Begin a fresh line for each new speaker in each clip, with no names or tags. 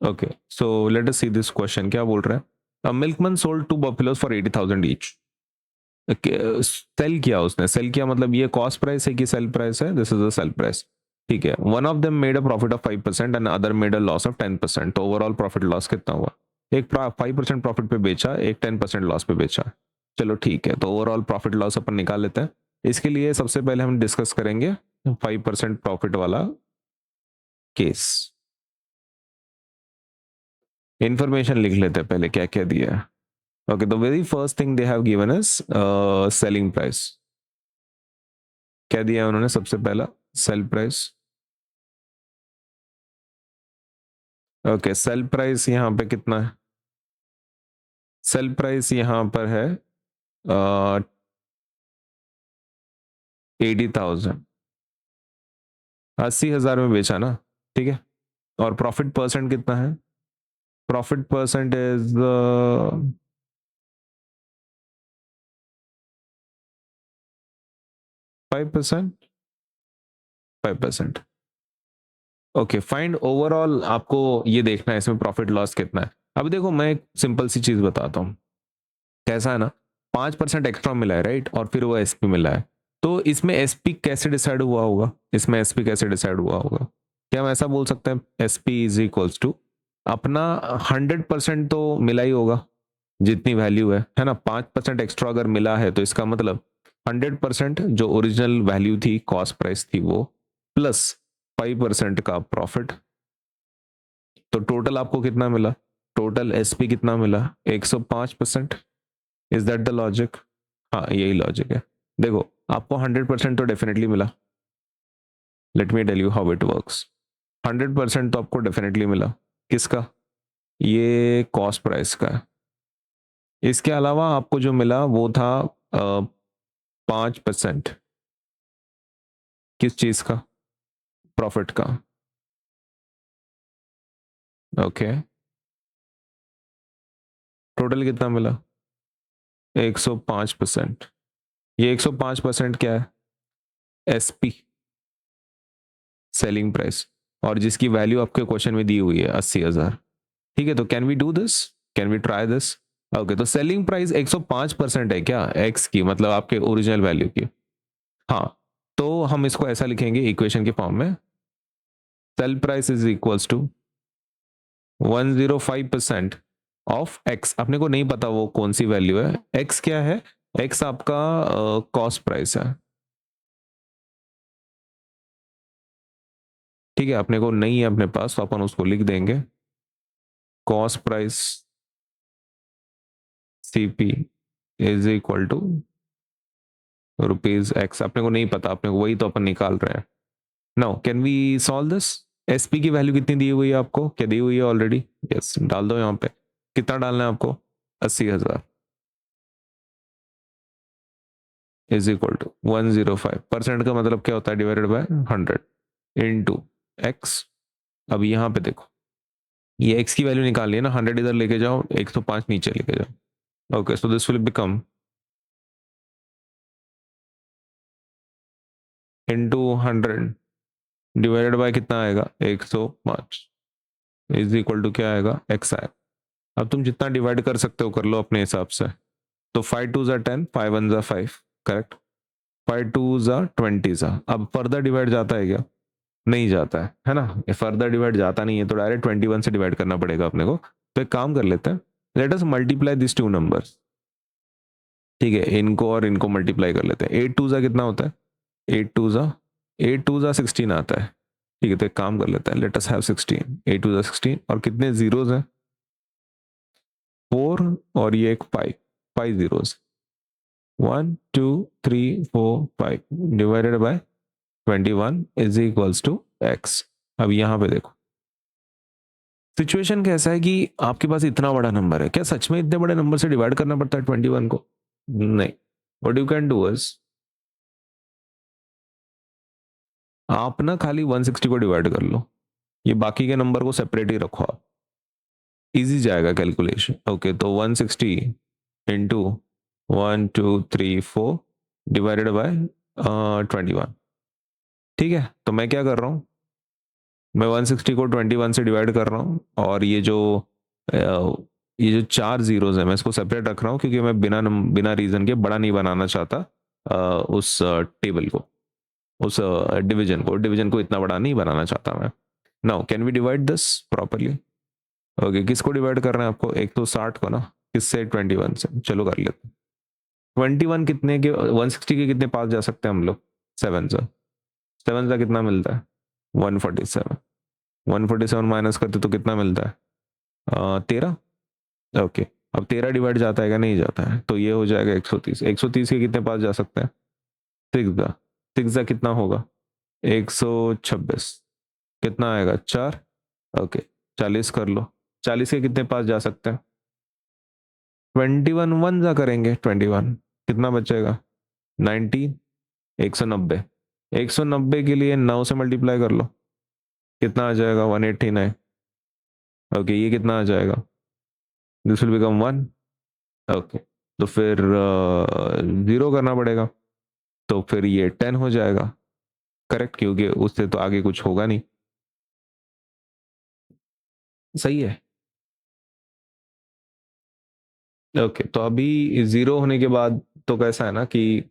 Okay, so let us see this question. क्या बोल रहा है? A milkman sold 2 buffaloes for 80,000 each. Sell किया उसने. सेल किया मतलब ये कॉस्ट प्राइस है कि सेल प्राइस है? This is the sale price. ठीक है. One of them made a profit of 5% and other made a loss of 10%. तो ओवरऑल प्रॉफिट लॉस कितना हुआ? एक 5% प्रॉफिट पे बेचा, एक 10% लॉस पे बेचा. चलो ठीक है, तो ओवरऑल प्रॉफिट लॉस अपन निकाल लेते हैं. इसके लिए सबसे पहले हम डिस्कस करेंगे 5% प्रॉफिट वाला केस. इंफॉर्मेशन लिख लेते हैं पहले क्या क्या दिया है. Okay, the very first thing they have given is selling price. क्या दिया है उन्होंने? सबसे पहला sale price. Okay, sale price यहाँ पे कितना है? सेल प्राइस यहाँ पर है 80,000. 80,000 में बेचा ना. ठीक है. और प्रॉफिट परसेंट कितना है? Profit percent is 5%. 5%. Okay, find overall. आपको ये देखना है इसमें प्रॉफिट लॉस कितना है. अब देखो, मैं एक सिंपल सी चीज बताता हूँ. कैसा है ना, 5% एक्स्ट्रा मिला है राइट, और फिर वो एसपी मिला है. तो इसमें एसपी कैसे डिसाइड हुआ होगा? इसमें एसपी कैसे डिसाइड हुआ होगा? क्या हम ऐसा बोल सकते हैं एसपी इज इक्वल्स टू अपना 100% तो मिला ही होगा जितनी वैल्यू है ना. 5% एक्स्ट्रा अगर मिला है तो इसका मतलब 100% जो ओरिजिनल वैल्यू थी, कॉस्ट प्राइस थी वो, प्लस 5% का प्रॉफिट. तो टोटल आपको कितना मिला? टोटल एसपी कितना मिला? 105%. Is that the logic? हाँ, यही लॉजिक है. देखो, आपको 100% तो डेफिनेटली मिला. Let me tell you how it works. 100% तो आपको डेफिनेटली मिला. किसका? ये कॉस्ट प्राइस का है. इसके अलावा आपको जो मिला वो था 5%. किस चीज का? प्रॉफिट का. ओके, टोटल कितना मिला? 105%. ये 105% क्या है? SP, selling price. और जिसकी वैल्यू आपके क्वेश्चन में दी हुई है 80,000. ठीक है, तो can we do this? Can we try this? Okay, तो सेलिंग प्राइस 105% है क्या एक्स की, मतलब आपके ओरिजिनल वैल्यू की? हाँ. तो हम इसको ऐसा लिखेंगे इक्वेशन के फॉर्म में. Sell price is equals to 105% of x. अपने को नहीं पता वो कौन सी वैल्यू है. एक्स क्या है? एक्स आपका कॉस्ट प्राइस है. ठीक है, अपने को नहीं है अपने पास, तो अपन उसको लिख देंगे cost price CP is equal to rupees x. अपने को नहीं पता, अपने को वही तो अपन निकाल रहे हैं. Now can we solve this? SP की वैल्यू कितनी दी हुई है आपको? क्या दी हुई है ऑलरेडी? यस, डाल दो यहाँ पे. कितना डालना है आपको? 80,000 इज इक्वल टू 105%. का मतलब क्या होता है? Divided by 100 into x. अब यहाँ पे देखो, ये एक्स की वैल्यू निकाल लिया ना. 100 इधर लेके जाओ, 105 नीचे लेके जाओ. Okay, so this will become into 100 divided by कितना आएगा? 105 इज इक्वल टू क्या आएगा? एक्स आएगा. अब तुम जितना डिवाइड कर सकते हो कर लो अपने हिसाब से. तो 5 2 10, 5 1 5. करेक्ट. 5 2 20. अब फर्दर डिवाइड जाता है क्या? नहीं जाता है ना. ये फर्दर डिवाइड जाता नहीं है, तो डायरेक्ट 21 से डिवाइड करना पड़ेगा अपने को. तो एक काम कर लेते हैं, let us multiply this two numbers. ठीक है, इनको और इनको मल्टीप्लाई कर लेते हैं. 8 2 कितना होता है? 8 2 16 आता है. ठीक है, तो एक काम कर लेते हैं, लेट अस हैव 16. 8 2 16. और कितने जीरोज हैं? 4. और ये एक 5. 5 zeros. 1 2 3 4 5 divided by 21 is equals to x. अब यहां पे देखो, सिचुएशन कैसा है कि आपके पास इतना बड़ा नंबर है. क्या सच में इतने बड़े नंबर से डिवाइड करना पड़ता है 21 को? नहीं. What you can do is, आप ना खाली 160 को डिवाइड कर लो. ये बाकी के नंबर को सेपरेट ही रखो आप. इजी जाएगा कैलकुलेशन. ओके, तो 160 इंटू 1 2 3 4 डिवाइडेड बाय 21. ठीक है, तो मैं क्या कर रहा हूं, मैं 160 को 21 से डिवाइड कर रहा हूँ, और ये जो 4 जीरोज है मैं इसको सेपरेट रख रहा हूँ, क्योंकि मैं बिना रीजन के बड़ा नहीं बनाना चाहता उस टेबल को, उस डिवीजन को इतना बड़ा नहीं बनाना चाहता मैं। Now can we divide this properly? Okay, किसको डिवाइड कर रहे हैं आपको? एक तो 60 को ना, किससे? 21 से। चलो कर लेते हैं। 21 कितने के, 160 के कितने पास जा सकते हैं हम लोग? 7 से। 7 से कितना मिलता है? 147। 147 माइनस करते तो कितना मिलता है? 13। ओके, अब 13 डिवाइड जाता है क्या? नहीं जाता है, तो ये हो जाएगा 130। 130 के कितने पास जा सकते हैं? 6 6 कितना होगा? 126। कितना आएगा? 4। ओके, 40 कर लो। 40 के कितने पास जा सकते हैं? 21 वन जा करेंगे, 21। कितना बचेगा? 19। 190। 190 के लिए 9 से मल्टीप्लाई कर लो, कितना आ जाएगा? 189। ओके, ये कितना आ जाएगा? This will become 1। ओके, तो फिर 0 करना पड़ेगा, तो फिर ये 10 हो जाएगा। करेक्ट, क्योंकि उससे तो आगे कुछ होगा नहीं। सही है। ओके, तो अभी 0 होने के बाद तो कैसा है ना कि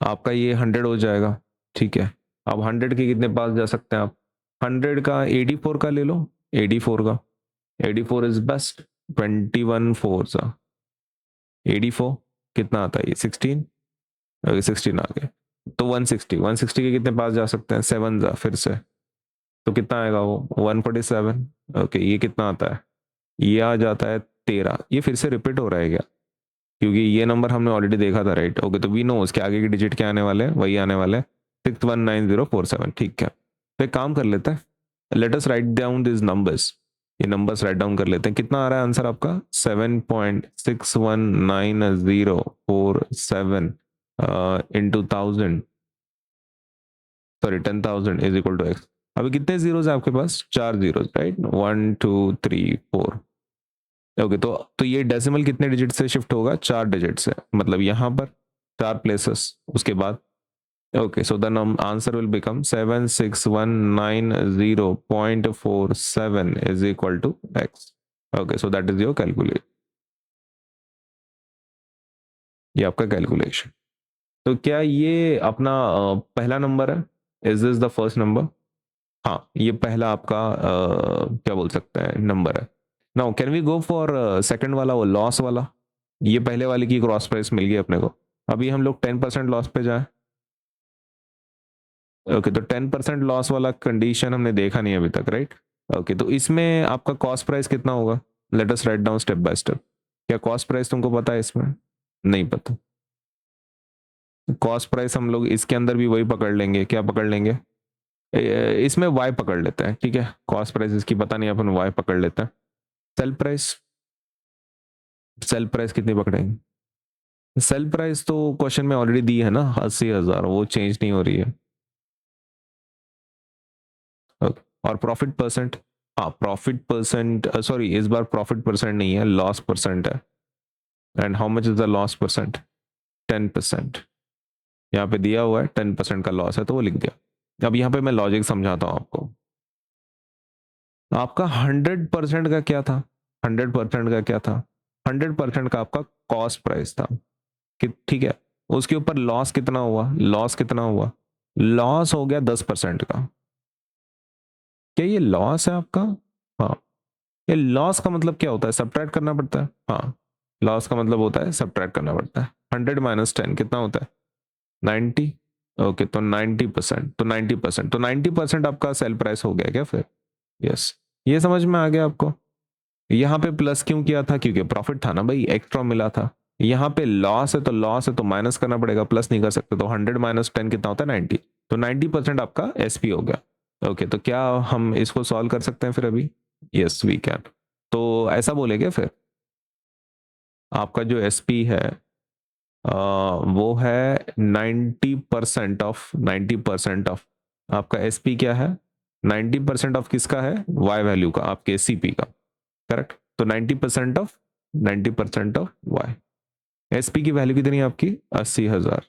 आपका ये 100 हो जाएगा। ठीक है, अब 100 के कितने पास जा सकते हैं आप? 100 का 84 का ले लो। 84 का, 84 इज बेस्ट। 21 फोर सा 84, कितना आता है ये? 16। ओके, 16 आ गए, तो 160। 160 के कितने पास जा सकते हैं? 7 जा फिर से, तो कितना आएगा वो? 147। ओके, ये कितना आता है? ये आ जाता है 13। ये फिर से रिपीट हो रहा है क्या? क्योंकि ये नंबर हमने ऑलरेडी देखा था, राइट? ओके, तो वी नो उसके आगे के डिजिट क्या आने वाले हैं, वही आने वाले हैं, 619047। ठीक है, तो एक काम कर लेते हैं, let us write down this numbers. ये नंबर्स राइट डाउन कर लेते हैं। कितना आ रहा है आंसर आपका? 7.61904 into 1000, sorry 10,000 is equal to x. अभी कितने जीरोज है आपके पास? 4 जीरोज, राइट? 1 2 3 4। ओके, तो ये डेसिमल कितने डिजिट से शिफ्ट होगा? 4 डिजिट से, मतलब यहाँ पर 4 प्लेसेस उसके बाद। Okay, so the answer will become 76190.47 is equal to x. Okay, so that is your calculate, ये आपका कैलकुलेशन। तो क्या ये अपना पहला नंबर है? Is this the first number? हाँ, ये पहला आपका क्या बोल सकते हैं, नंबर है। Now can we go for second वाला, वो लॉस वाला? ये पहले वाले की क्रॉस प्राइस मिल गई अपने को। अभी हम लोग 10% लॉस पे जाए। ओके, तो 10% लॉस वाला कंडीशन हमने देखा नहीं अभी तक, राइट? ओके, तो इसमें आपका कॉस्ट प्राइस कितना होगा? Let us write down step by step. क्या कॉस्ट प्राइस तुमको पता है इसमें? नहीं पता। कॉस्ट प्राइस हम लोग इसके अंदर भी वही पकड़ लेंगे। क्या पकड़ लेंगे? इसमें वाई पकड़ लेते हैं, ठीक है? कॉस्ट प्राइस इसकी पता नहीं, अपन वाई पकड़ लेते हैं। सेल प्राइस, सेल प्राइस कितनी पकड़ेंगे? सेल प्राइस तो क्वेश्चन में ऑलरेडी दी है ना, 80,000, वो चेंज नहीं हो रही है। Okay. और प्रॉफिट परसेंट? हाँ, प्रॉफिट परसेंट, सॉरी इस बार प्रॉफिट परसेंट नहीं है, लॉस परसेंट है। And how much is the loss percent? 10%। यहाँ पे दिया हुआ है 10% का लॉस है, तो वो लिख दिया। अब यहाँ पे मैं लॉजिक समझाता हूँ आपको। आपका 100% का क्या था? 100% का क्या था? 100% का आपका कॉस्ट प्राइस था, कि ठीक है। उसके ऊपर लॉस कितना हुआ? लॉस कितना हुआ? लॉस हो गया 10% का। क्या ये लॉस है आपका? हाँ। ये लॉस का मतलब क्या होता है? सब्ट्रैक्ट करना पड़ता है। हाँ, लॉस का मतलब होता है सब्ट्रैक्ट करना पड़ता है। 100 माइनस 10 कितना होता है? 90। ओके, तो 90%, तो 90%, तो 90% आपका सेल प्राइस हो गया क्या फिर? यस, ये समझ में आ गया आपको? यहाँ पे प्लस क्यों किया था? क्योंकि प्रॉफिट था ना भाई, एक्स्ट्रा मिला था। यहाँ पे लॉस है तो लॉस है, तो माइनस करना पड़ेगा, प्लस नहीं कर सकते। तो 100 माइनस 10 कितना होता है? 90। तो 90% आपका एसपी हो गया। ओके, तो क्या हम इसको सॉल्व कर सकते हैं फिर अभी? Yes we can. तो ऐसा बोलेगे फिर, आपका जो एसपी है वो है 90% ऑफ आपका एसपी क्या है? 90% ऑफ किसका है? वाई वैल्यू का, आपके सीपी का। करेक्ट, तो 90% ऑफ वाई। एसपी की वैल्यू कितनी है आपकी? 80,000।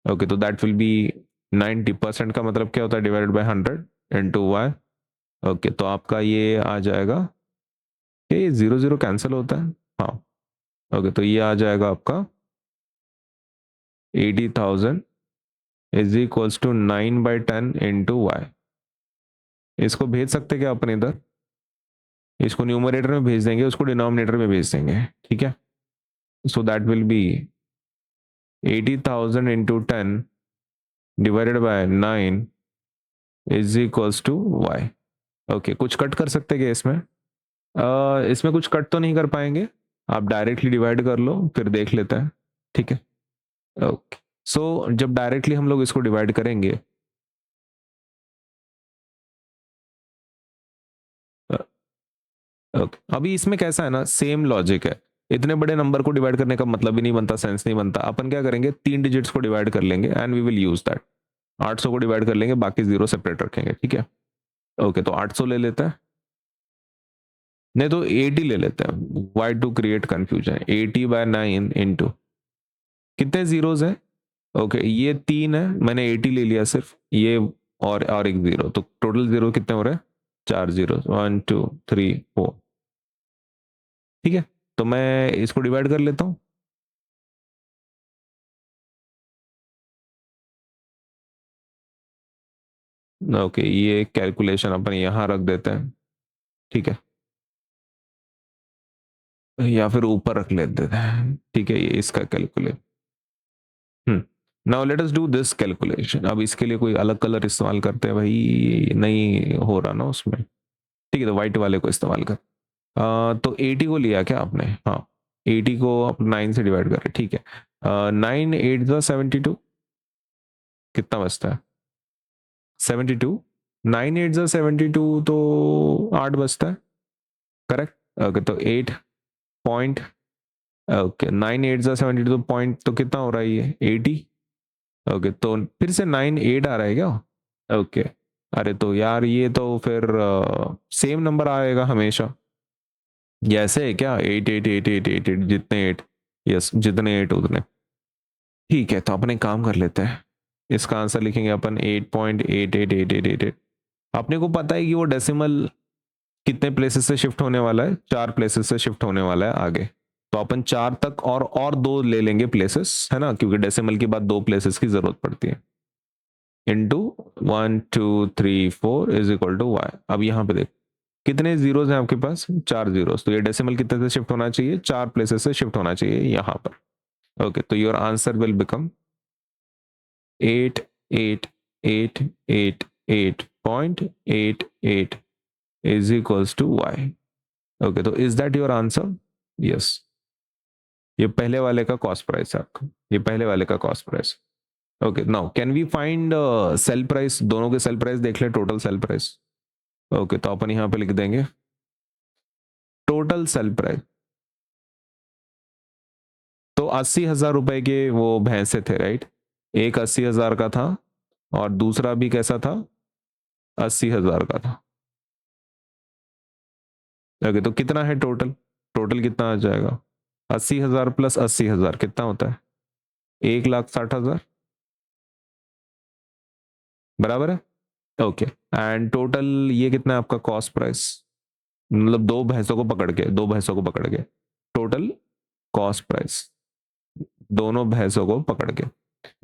ओके, तो दैट विल बी 90% का मतलब क्या होता है, divided by 100 into y. Okay, तो आपका ये आ जाएगा, ये 0 0 कैंसिल होता है, हाँ। ओके, तो ये आ जाएगा आपका 80,000 is equals to 9/10 into y. इसको भेज सकते क्या अपन इधर, इसको न्यूमरेटर में भेज देंगे, उसको डिनोमिनेटर में भेज देंगे, ठीक है। So that will be 80,000 into 10 divided by 9 is equals to y. Okay, कुछ कट कर सकते क्या इसमें? इसमें कुछ कट तो नहीं कर पाएंगे, आप डायरेक्टली डिवाइड कर लो, फिर देख लेते हैं, ठीक है। ओके, सो जब डायरेक्टली हम लोग इसको डिवाइड करेंगे, ओके, अभी इसमें कैसा है ना, सेम लॉजिक है। इतने बड़े नंबर को डिवाइड करने का मतलब ही नहीं बनता, सेंस नहीं बनता। अपन क्या करेंगे, 3 डिजिट्स को डिवाइड कर लेंगे and we will use that. 800 को डिवाइड कर लेंगे, बाकी 0 सेपरेट रखेंगे, ठीक है। ओके, तो 800 ले लेते हैं, नहीं तो 80 ले लेते हैं, why to create confusion. 80/9 into कितने जीरोज है, ओके ये 3 है, मैंने 80 ले लिया सिर्फ ये, और एक 0, तो टोटल 0 कितने हो रहे हैं, 4 जीरो, 1 2 3 4, ठीक है। तो मैं इसको डिवाइड कर लेता हूँ। ओके, ये कैलकुलेशन अपन यहाँ रख देते हैं, ठीक है, या फिर ऊपर रख लेते हैं, ठीक है, ये इसका calculate. Now let us do this calculation. अब इसके लिए कोई अलग कलर इस्तेमाल करते हैं भाई, नहीं हो रहा ना उसमें, ठीक है, तो वाइट वाले को इस्तेमाल कर। तो 80 को लिया क्या आपने, हाँ, 80 को आप 9 से डिवाइड कर रहे, ठीक है। 9 8 72, कितना बचता है, 72। 9 8 72, तो 8 बचता है, करेक्ट। ओके, तो 8 पॉइंट, ओके 9 8 72, तो पॉइंट तो कितना हो रहा है ये 80। ओके, तो फिर से 9 8 आ रहा है क्या, ओके। अरे तो यार ये तो फिर सेम नंबर आएगा हमेशा, ये ऐसे है क्या, 8 8 8 8 8 8, जितने 8, यस जितने 8 उतने, ठीक है। तो अपन एक काम कर लेते हैं, इसका आंसर लिखेंगे अपन 8.888888। अपने को पता है कि वो डेसिमल कितने प्लेसेस से शिफ्ट होने वाला है, 4 प्लेसेस से शिफ्ट होने वाला है आगे। तो अपन 4 तक और 2 ले लेंगे प्लेसेस, है ना, क्योंकि डेसिमल के बाद 2 प्लेसेस की जरूरत पड़ती है। Into 1 2 3 4 is equal to y. अब यहाँ पे देख, कितने जीरोस हैं आपके पास, 4 जीरोस, तो ये डेसिमल कितने से शिफ्ट होना चाहिए, 4 प्लेसेस से शिफ्ट होना चाहिए यहाँ पर। ओके, तो your answer will become 888888.88 is equals to y। Okay, तो is that your answer, yes. ये पहले वाले का कॉस्ट प्राइस है आपका, ये पहले वाले का cost price. Okay, now can we find sell price, दोनों के सेल प्राइस देख ले, टोटल सेल प्राइस। ओके, तो अपन यहाँ पे लिख देंगे टोटल सेल प्राइस। तो 80,000 रुपए के वो भैंसे थे, राइट, एक 80,000 का था और दूसरा भी कैसा था, 80,000 का था। ओके, तो कितना है टोटल, टोटल कितना आ जाएगा, 80,000 प्लस 80,000 कितना होता है, 1,60,000, बराबर है। ओके, एंड टोटल ये कितना है आपका कॉस्ट प्राइस, मतलब दो भैंसों को पकड़ के, दो भैंसों को पकड़ के टोटल कॉस्ट प्राइस, दोनों भैंसों को पकड़ के,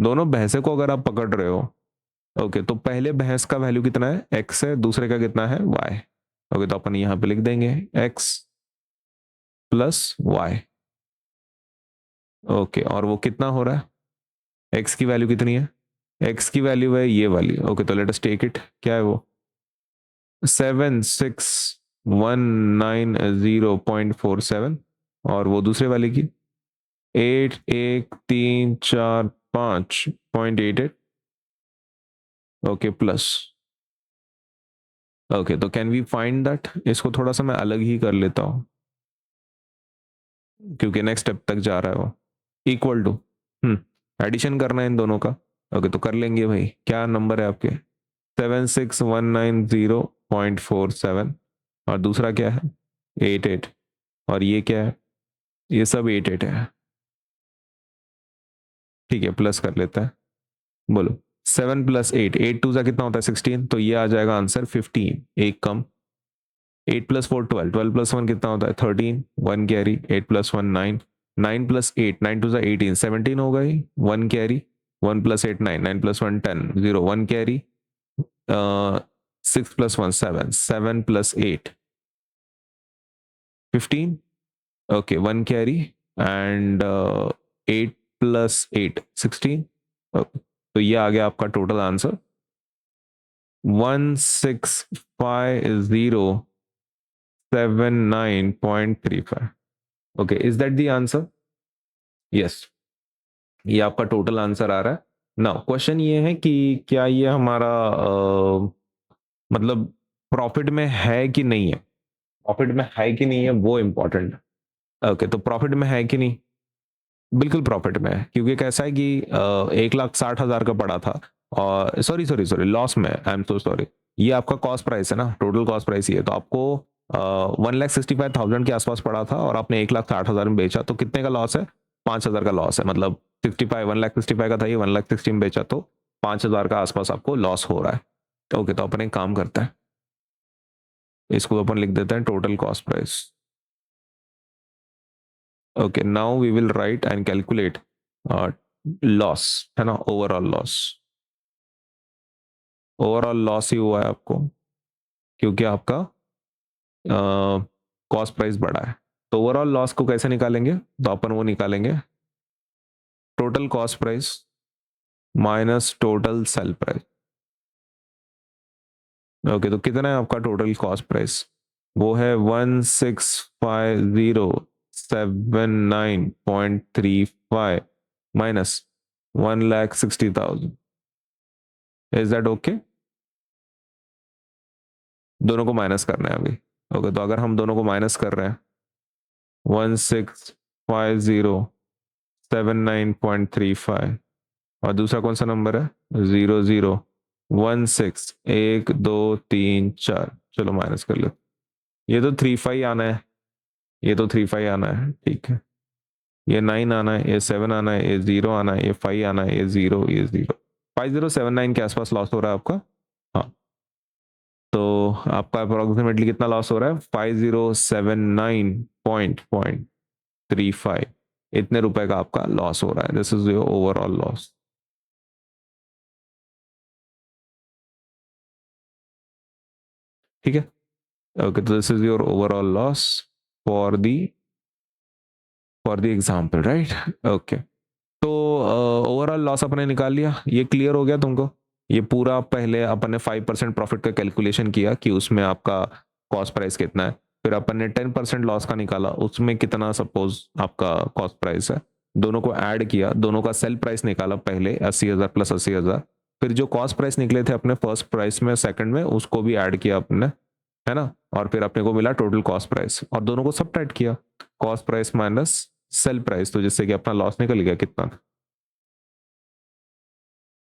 दोनों भैंसे को अगर आप पकड़ रहे हो, ओके, तो पहले भैंस का वैल्यू कितना है, एक्स है, दूसरे का कितना है, वाई। ओके, तो अपन यहां पे लिख देंगे एक्स प्लस वाई। ओके, और वो कितना हो रहा है, एक्स की वैल्यू कितनी है, एक्स की वैल्यू है ये वाली। ओके, तो लेट अस टेक इट, क्या है वो, 76190.47, और वो दूसरे वाले की 81345.88। ओके, प्लस, ओके, तो कैन वी फाइंड दैट, इसको थोड़ा सा मैं अलग ही कर लेता हूँ क्योंकि नेक्स्ट स्टेप तक जा रहा है वो, इक्वल टू, एडिशन करना है इन दोनों का। ओके, तो कर लेंगे भाई, क्या नंबर है आपके, 76190.47, और दूसरा क्या है 88, और ये क्या है, ये सब 88 है, ठीक है, प्लस कर लेता है, बोलो 7 + 8, 8 2 कितना होता है 16, तो ये आ जाएगा आंसर 15, एक कम। 8 + 4 12, 12 + 1 कितना होता है 13, 1 कैरी। 8 + 1 9, 9 + 8, 9 2 18, 17 हो गई, 1 carry. 1 + 8 9, 9 + 1 10, 0 1 carry. 6 + 1 7, 7 + 8 15, okay, 1 carry, and 8 + 8 16। तो ये आ गया आपका total answer 165079.35। Okay, is that the answer? Yes, ये आपका टोटल आंसर आ रहा है। नाउ क्वेश्चन ये है कि क्या ये हमारा मतलब प्रॉफिट में है कि नहीं है। प्रॉफिट में है कि नहीं है वो इंपॉर्टेंट है। ओके, तो प्रॉफिट में है कि नहीं? बिल्कुल प्रॉफिट में है, क्योंकि कैसा है कि 1,60,000 का पड़ा था, और सॉरी सॉरी सॉरी, लॉस में, आई एम सो सॉरी। ये आपका कॉस्ट प्राइस है ना, टोटल कॉस्ट प्राइस ही है, तो आपको 1,65,000 के आसपास पड़ा था और आपने 1,60,000 में बेचा, तो कितने का लॉस है? 5,000 का लॉस है। मतलब 65, 1,65 का था ये, 1,60,000 में बेचा, तो 5,000 का आसपास आपको लॉस हो रहा है। ओके, तो अपन एक काम करते हैं, इसको अपन लिख देते हैं total cost price. Okay, now we will write and calculate loss, है ना, ओवरऑल लॉस। ओवरऑल लॉस ही हुआ है आपको, क्योंकि आपका कॉस्ट प्राइस बढ़ा है। तो ओवरऑल लॉस को कैसे निकालेंगे? तो अपन वो निकालेंगे total cost price minus total sale price. Okay, तो कितना है आपका टोटल कॉस्ट प्राइस? वो है 165079.35 माइनस 1,60,000। Is that okay? दोनों को माइनस करना है अभी। ओके, तो अगर हम दोनों को माइनस कर रहे हैं, 165079.35, और दूसरा कौन सा नंबर है? 0016, 1 2 3 4, चलो माइनस कर लो। ये तो 35 आना है, ये तो 35 आना है, ठीक है। ये 9 आना है, ये 7 आना है, ये 0 आना है, ये 5 आना है, ये 0, ये 0। 5079 के आसपास लॉस हो रहा है आपका। हाँ, तो आपका अप्रोक्सीमेटली कितना लॉस हो रहा है? 5079.35, इतने रुपए का आपका लॉस हो रहा है। This is your overall loss. ठीक है, ओके, तो this is your overall loss for the example, right? Okay, तो ओवरऑल लॉस अपने निकाल लिया, ये क्लियर हो गया तुमको? ये पूरा पहले अपन ने 5% प्रॉफिट का कैलकुलेशन किया कि उसमें आपका कॉस्ट प्राइस कितना है, फिर अपन ने 10% लॉस का निकाला, उसमें कितना सपोज आपका कॉस्ट प्राइस है, दोनों को ऐड किया, दोनों का सेल प्राइस निकाला पहले 80,000 + 80,000, फिर जो कॉस्ट प्राइस निकले थे अपने फर्स्ट प्राइस में, सेकंड में, उसको भी ऐड किया अपने, है ना, और फिर अपने को मिला टोटल कॉस्ट प्राइस, और दोनों को सबट्रैक्ट किया, cost price minus sale price, तो जिससे कि अपना लॉस निकल गया कितना?